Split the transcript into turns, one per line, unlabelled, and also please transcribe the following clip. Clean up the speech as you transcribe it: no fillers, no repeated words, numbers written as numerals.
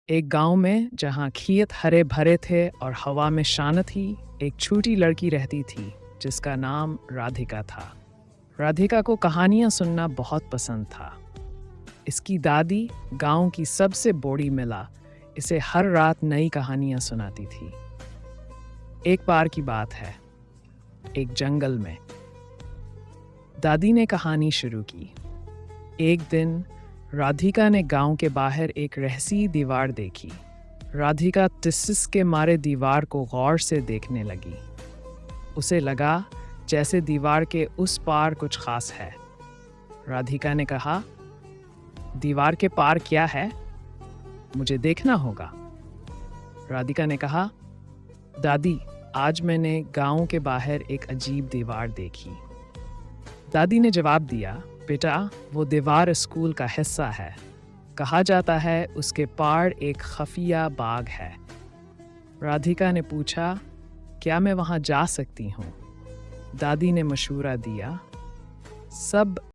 एक गांव में जहां खेत हरे भरे थे और हवा में शान थी, एक छोटी लड़की रहती थी जिसका नाम राधिका था। राधिका को कहानियां सुनना बहुत पसंद था। इसकी दादी, गांव की सबसे बड़ी महिला, इसे हर रात नई कहानियां सुनाती थी। एक बार की बात है, एक जंगल में दादी ने कहानी शुरू की। एक दिन राधिका ने गांव के बाहर एक रहस्य दीवार देखी। राधिका टिस्स के मारे दीवार को गौर से देखने लगी। उसे लगा जैसे दीवार के उस पार कुछ खास है। राधिका ने कहा, दीवार के पार क्या है? मुझे देखना होगा। राधिका ने कहा, दादी, आज मैंने गांव के बाहर एक अजीब दीवार देखी। दादी ने जवाब दिया, बेटा, वो दीवार स्कूल का हिस्सा है। कहा जाता है उसके पार एक खुफिया बाग है। राधिका ने पूछा, क्या मैं वहां जा सकती हूँ? दादी ने मशवरा दिया, सब